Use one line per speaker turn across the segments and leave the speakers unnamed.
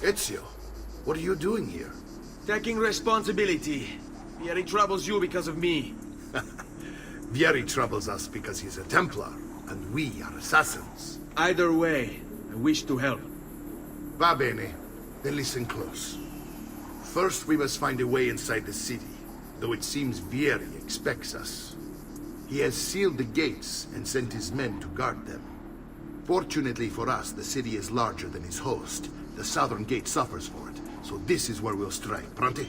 Ezio, what are you doing here?
Taking responsibility. Vieri troubles you because of me.
Vieri troubles us because he's a Templar, and we are assassins.
Either way, I wish to help.
Va bene. Then listen close. First, we must find a way inside the city, though it seems Vieri expects us. He has sealed the gates and sent his men to guard them. Fortunately for us, the city is larger than its host. The southern gate suffers for it, so this is where we'll strike. Pronti?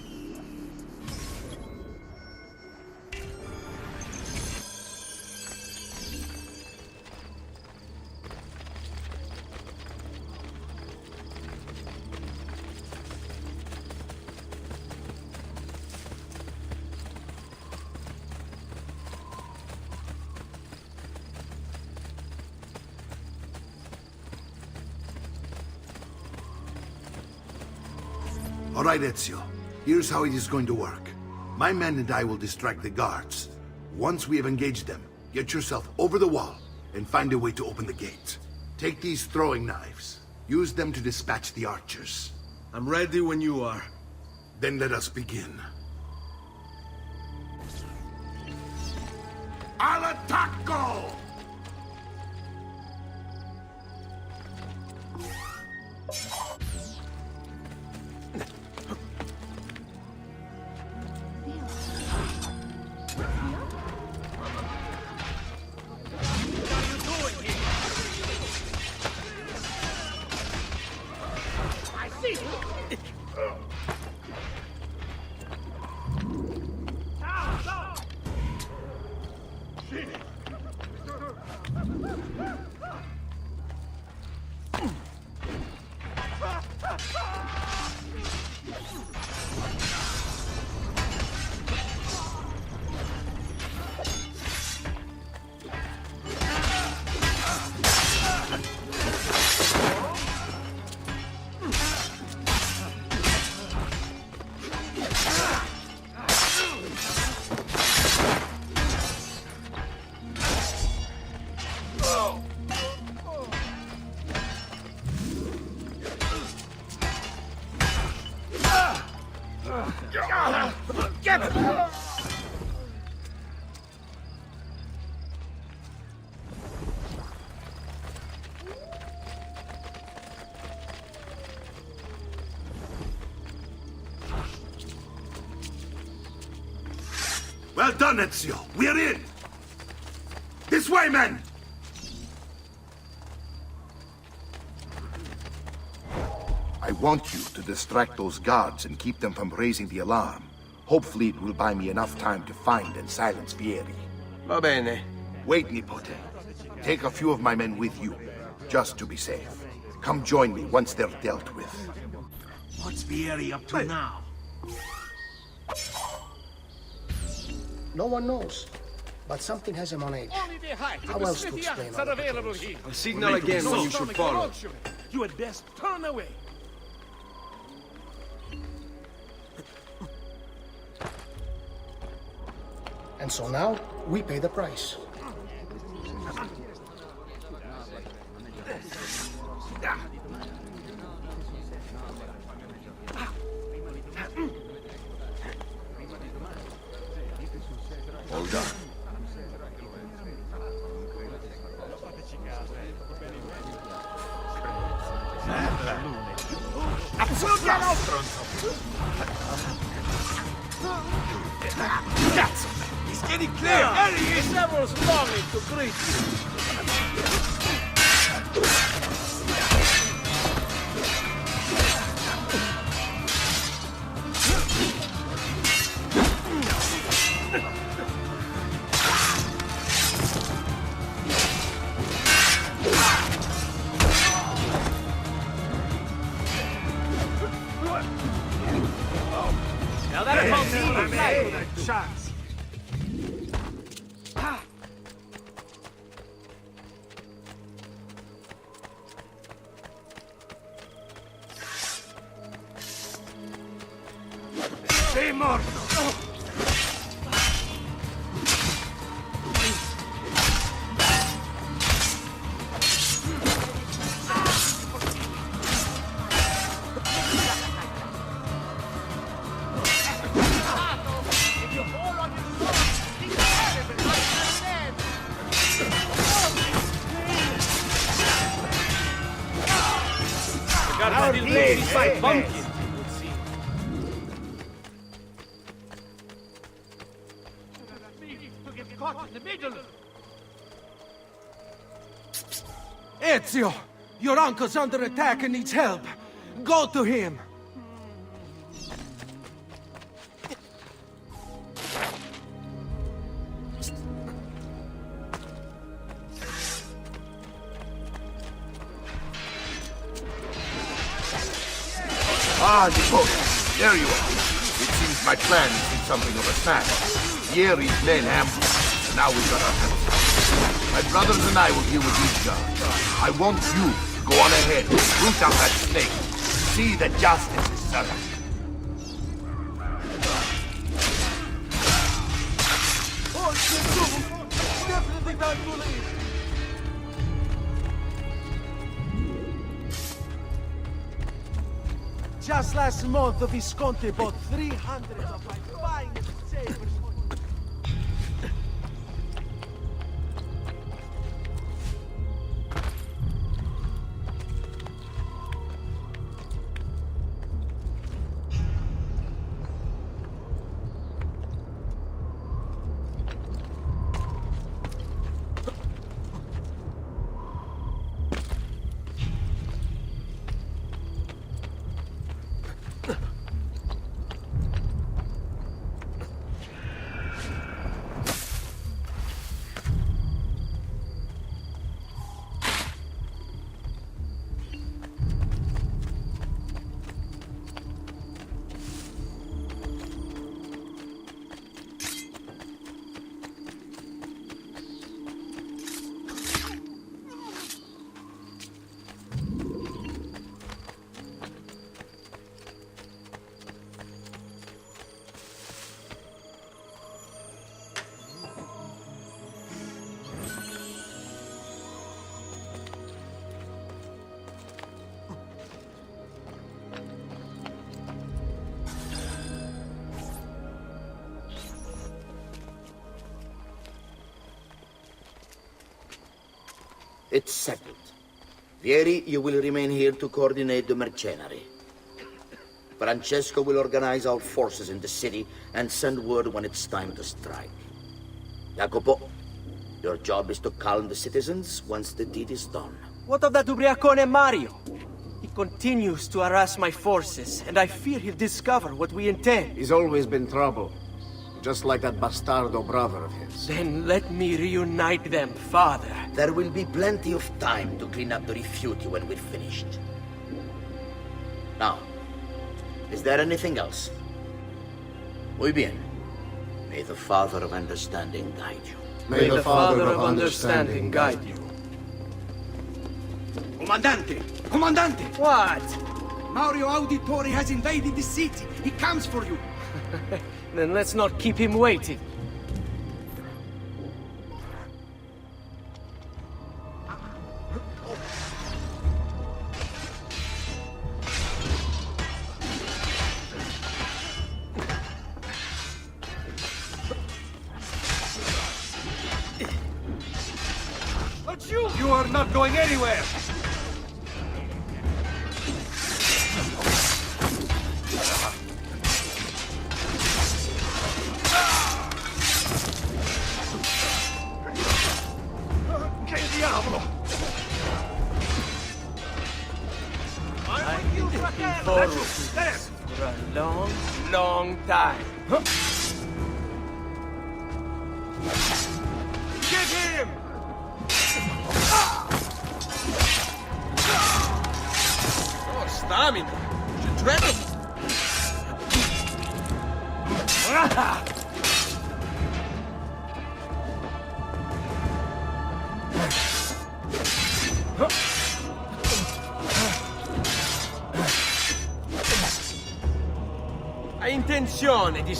All right, Ezio. Here's how it is going to work. My men and I will distract the guards. Once we have engaged them, get yourself over the wall and find a way to open the gate. Take these throwing knives. Use them to dispatch the archers.
I'm ready when you are.
Then let us begin. Al attacco!
Get it!
Well done, Ezio. We're in! This way, men! I want you to distract those guards and keep them from raising the alarm. Hopefully it will buy me enough time to find and silence Vieri.
Va bene.
Wait, Nipote. Take a few of my men with you, just to be safe. Come join me once they're dealt with.
What's Vieri up to now?
No one knows, but something has him on edge.
Only the height
How
of the
else to
city
explain
acts
all
are
the
available
details?
here.
I'll signal again when you should follow.
You had best turn away.
And so now, we pay the price.
Hold on.
Cazzo! He's getting clear! There he is!
Severus longing to greet you.
Now that calls me a chance. Sei morto!
Our place by pumpkin. To get caught in the middle.
Ezio! Your uncle's under attack and needs help. Go to him.
Ah, Nicola, there you are. It seems my plan is something of a smash. Yeri's men ambushed, and now we've got our hands full. My brothers and I will deal with these guards. I want you to go on ahead, root out that snake. See that justice is served.
Definitely not bullied. Just last month, the Visconti bought 300 of my finest sabers.
It's settled. Vieri, you will remain here to coordinate the mercenary. Francesco will organize our forces in the city and send word when it's time to strike. Jacopo, your job is to calm the citizens once the deed is done.
What of that Ubriacone Mario? He continues to harass my forces, and I fear he'll discover what we intend.
He's always been trouble. Just like that bastardo brother of his.
Then let me reunite them, father.
There will be plenty of time to clean up the Rifiuti when we're finished. Now, is there anything else? Muy bien. May the Father of Understanding guide you.
May the Father of Understanding guide you.
Comandante! Comandante!
What?
Mario Auditore has invaded the city. He comes for you.
Then let's not keep him waiting.
But you are not going anywhere.
For a long, long time.
Get him!
Oh, stamina. You dread it.
Hai intenzione di...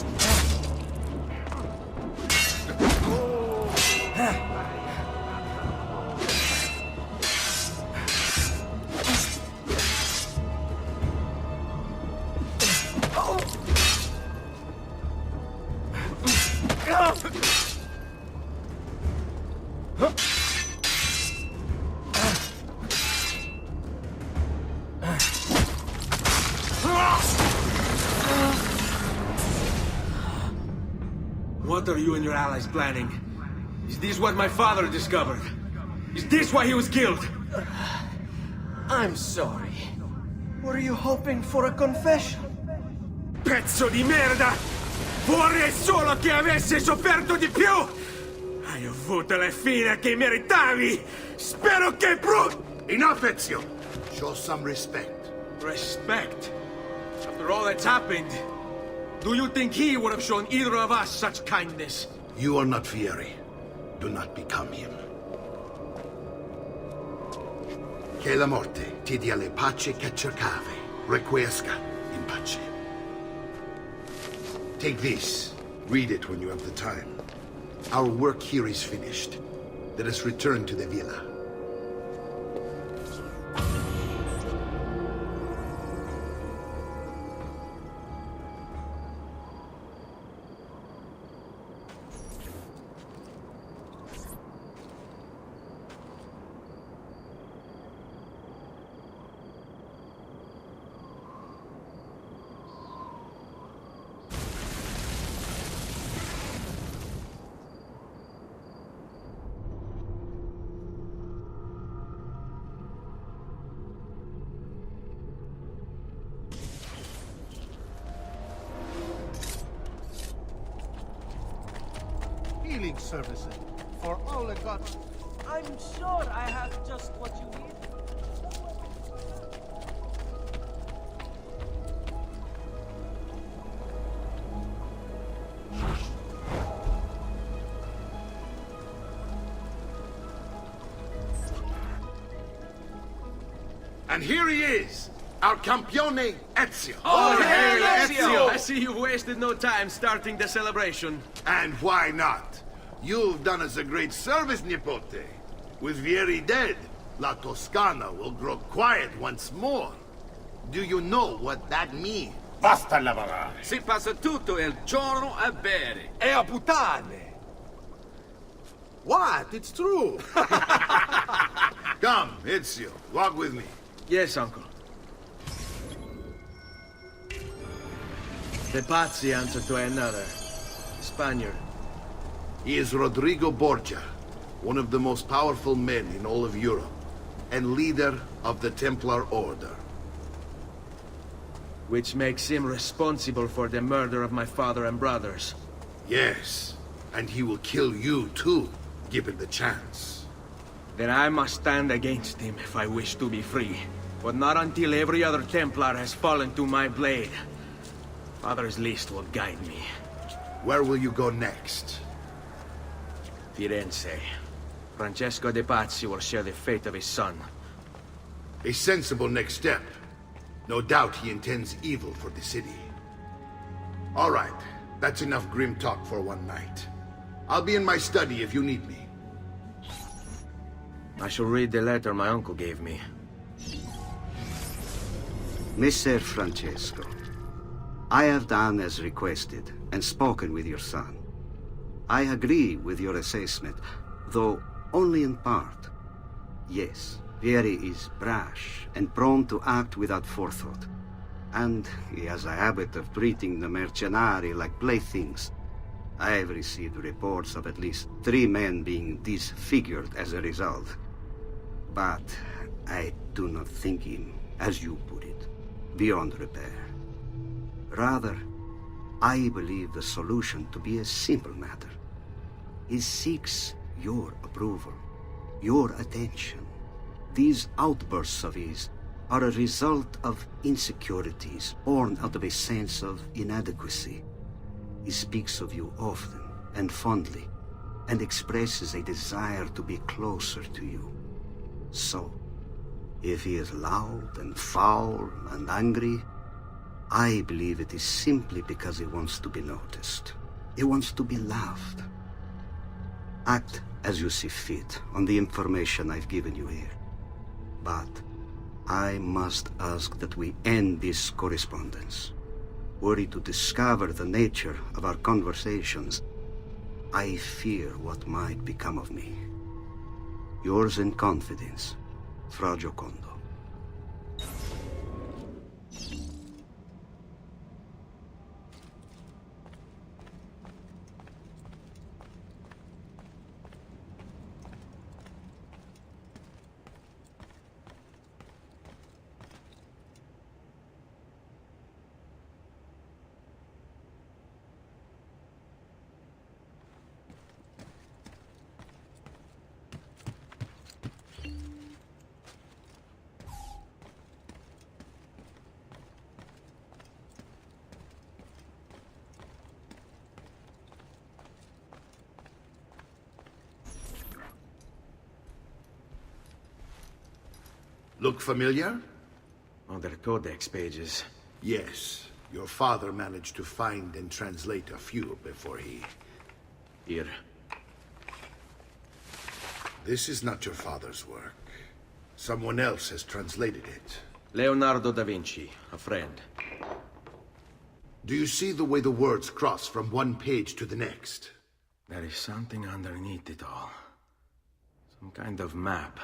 What are you and your allies planning? Is this what my father discovered? Is this why he was killed?
I'm sorry. Were you hoping for a confession?
Pezzo di merda! Vorrei solo che avessi sofferto di più! Hai avuto la fine che meritavi! Spero che
Enough, Ezio! Show some respect.
Respect? After all that's happened, do you think he would have shown either of us such kindness?
You are not Fieri. Do not become him. Che la morte ti dia le pace che cercavi. Requiesca in pace. Take this. Read it when you have the time. Our work here is finished. Let us return to the villa.
Healing services for all the gods.
I'm sure I have just what you need.
And here he is, our campione Ezio.
Oh, hey,
Ezio!
I see you've wasted no time starting the celebration.
And why not? You've done us a great service, Nipote. With Vieri dead, La Toscana will grow quiet once more. Do you know what that means?
Basta lavorare.
Si passa tutto il giorno a bere.
E a puttane! What? It's true!
Come, Ezio, walk with me.
Yes, uncle. The Pazzi answer to another. Spaniard.
He is Rodrigo Borgia, one of the most powerful men in all of Europe, and leader of the Templar Order.
Which makes him responsible for the murder of my father and brothers.
Yes, and he will kill you too, given the chance.
Then I must stand against him if I wish to be free. But not until every other Templar has fallen to my blade. Father's list will guide me.
Where will you go next?
Firenze. Francesco de Pazzi will share the fate of his son.
A sensible next step. No doubt he intends evil for the city. All right, that's enough grim talk for one night. I'll be in my study if you need me.
I shall read the letter my uncle gave me.
Messer Francesco, I have done as requested and spoken with your son. I agree with your assessment, though only in part. Yes, Vieri is brash and prone to act without forethought. And he has a habit of treating the mercenari like playthings. I have received reports of at least 3 men being disfigured as a result. But I do not think him, as you put it, beyond repair. Rather, I believe the solution to be a simple matter. He seeks your approval, your attention. These outbursts of his are a result of insecurities born out of a sense of inadequacy. He speaks of you often and fondly, and expresses a desire to be closer to you. So, if he is loud and foul and angry, I believe it is simply because he wants to be noticed. He wants to be loved. Act as you see fit on the information I've given you here. But I must ask that we end this correspondence. Were he to discover the nature of our conversations, I fear what might become of me. Yours in confidence, Fra Giocondo.
Look familiar?
Other codex pages.
Yes. Your father managed to find and translate a few before he...
Here.
This is not your father's work. Someone else has translated it.
Leonardo da Vinci, a friend.
Do you see the way the words cross from one page to the next?
There is something underneath it all. Some kind of map.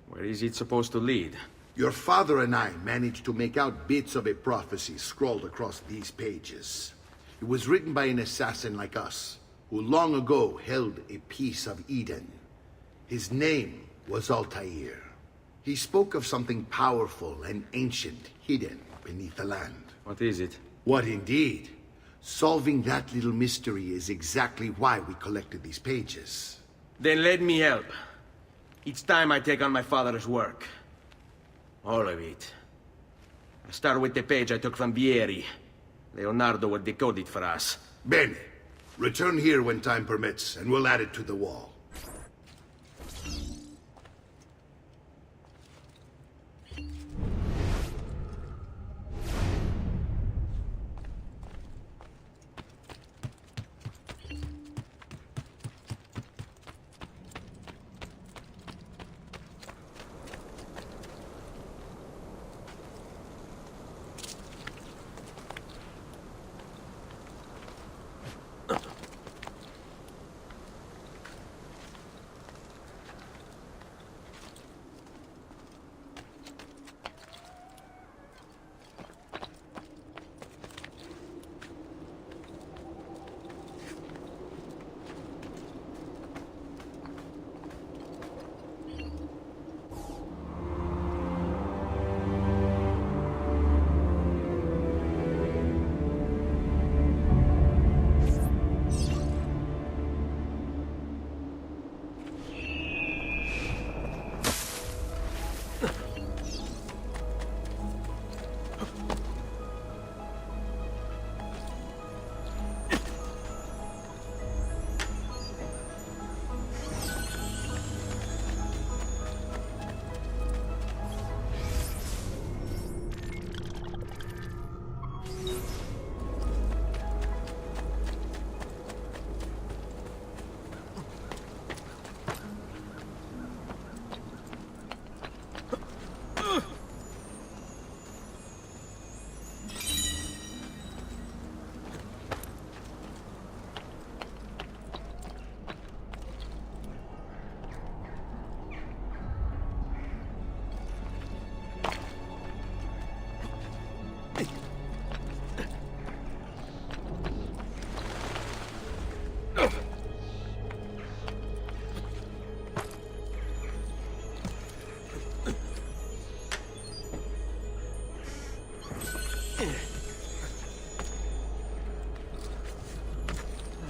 Where is it supposed to lead?
Your father and I managed to make out bits of a prophecy scrawled across these pages. It was written by an assassin like us, who long ago held a piece of Eden. His name was Altair. He spoke of something powerful and ancient hidden beneath the land.
What is it?
What indeed? Solving that little mystery is exactly why we collected these pages.
Then let me help. It's time I take on my father's work. All of it. I start with the page I took from Vieri. Leonardo will decode it for us.
Bene. Return here when time permits, and we'll add it to the wall.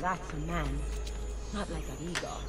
That's a man, not like an eagle.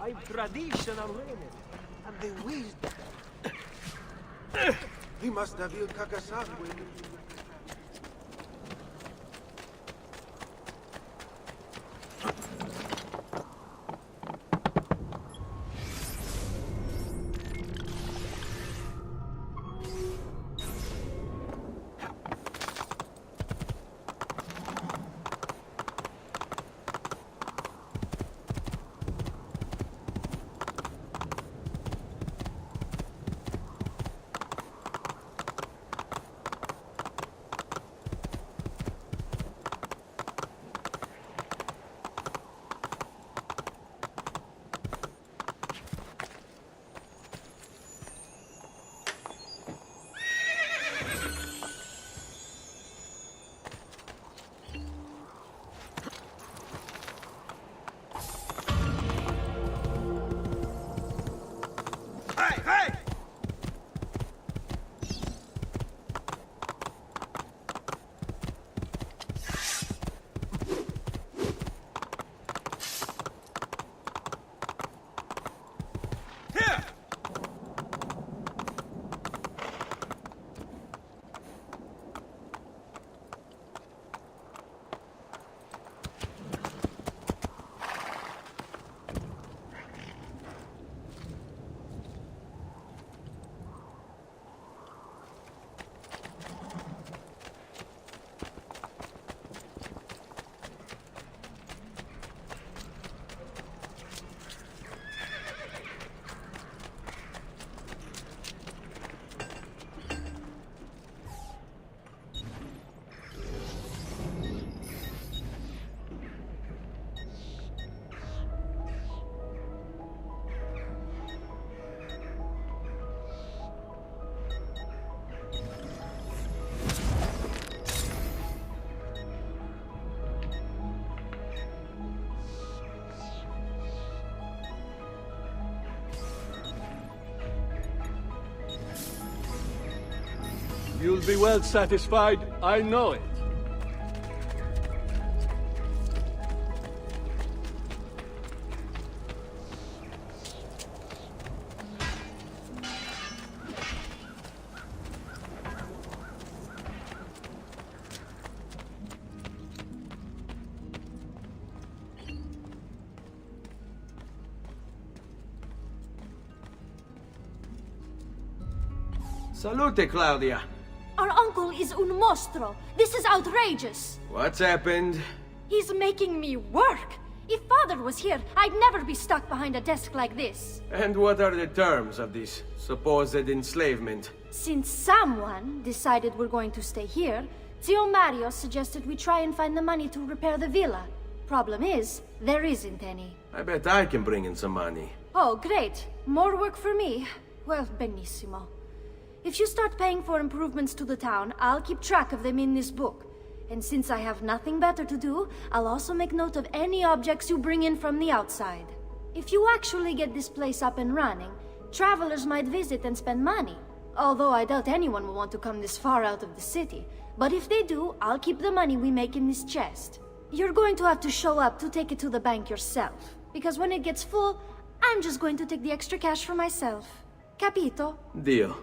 I'm traditional remedy, and the wisdom.
He must have you Kakasan with
You'll be well satisfied, I know it.
Salute, Claudia.
Our uncle is un mostro. This is outrageous.
What's happened?
He's making me work. If Father was here, I'd never be stuck behind a desk like this.
And what are the terms of this supposed enslavement?
Since someone decided we're going to stay here, Zio Mario suggested we try and find the money to repair the villa. Problem is, there isn't any.
I bet I can bring in some money.
Oh, great. More work for me. Well, benissimo. If you start paying for improvements to the town, I'll keep track of them in this book. And since I have nothing better to do, I'll also make note of any objects you bring in from the outside. If you actually get this place up and running, travelers might visit and spend money. Although I doubt anyone will want to come this far out of the city. But if they do, I'll keep the money we make in this chest. You're going to have to show up to take it to the bank yourself. Because when it gets full, I'm just going to take the extra cash for myself. Capito?
Deal.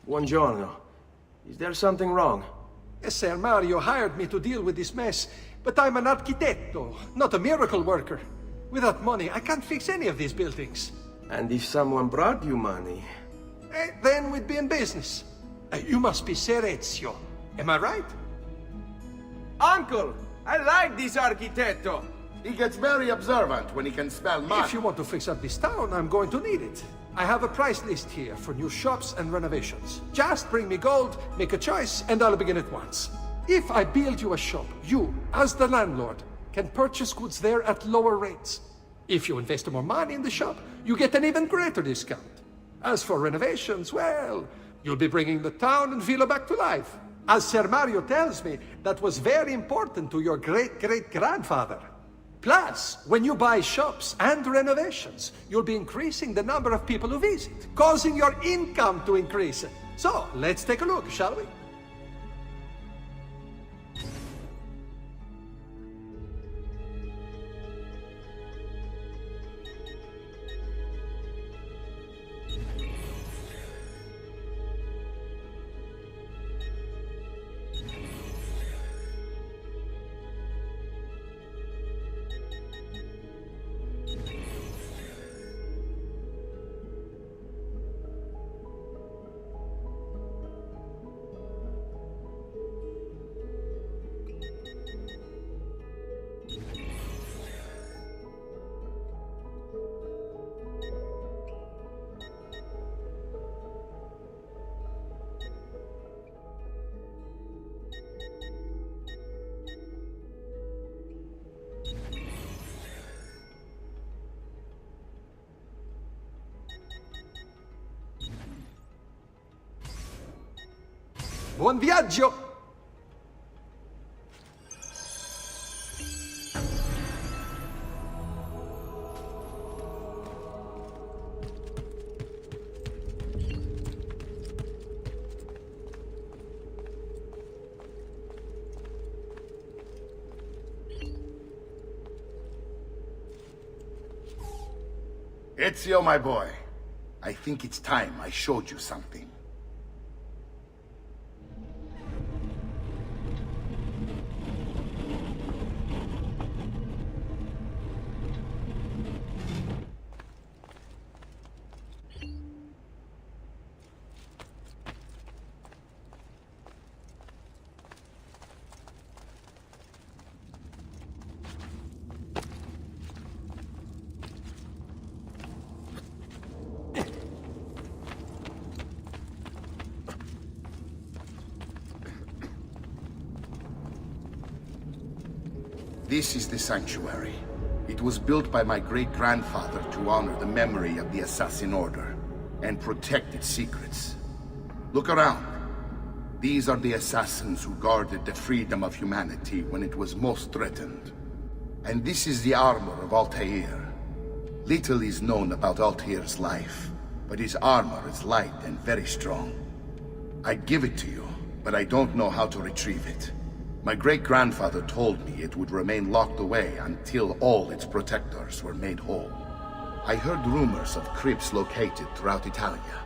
Buongiorno. Is there something wrong?
Ser Mario hired me to deal with this mess, but I'm an architetto, not a miracle worker. Without money, I can't fix any of these buildings.
And if someone brought you money?
Then we'd be in business. You must be Ser Ezio. Am I right?
Uncle! I like this architetto!
He gets very observant when he can spell money.
If you want to fix up this town, I'm going to need it. I have a price list here for new shops and renovations. Just bring me gold, make a choice, and I'll begin at once. If I build you a shop, you, as the landlord, can purchase goods there at lower rates. If you invest more money in the shop, you get an even greater discount. As for renovations, well, you'll be bringing the town and villa back to life. As Ser Mario tells me, that was very important to your great-great-grandfather. Plus, when you buy shops and renovations, you'll be increasing the number of people who visit, causing your income to increase. So, let's take a look, shall we? Buon viaggio!
Ezio, my boy, I think it's time I showed you something. This is the sanctuary. It was built by my great-grandfather to honor the memory of the Assassin Order and protect its secrets. Look around. These are the assassins who guarded the freedom of humanity when it was most threatened. And this is the armor of Altair. Little is known about Altair's life, but his armor is light and very strong. I'd give it to you, but I don't know how to retrieve it. My great-grandfather told me it would remain locked away until all its protectors were made whole. I heard rumors of crypts located throughout Italia,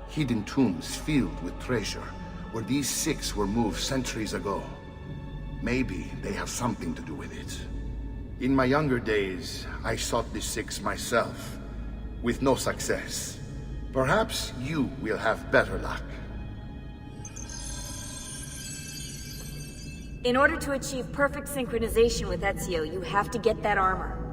hidden tombs filled with treasure, where these six were moved centuries ago. Maybe they have something to do with it. In my younger days, I sought the six myself, with no success. Perhaps you will have better luck.
In order to achieve perfect synchronization with Ezio, you have to get that armor.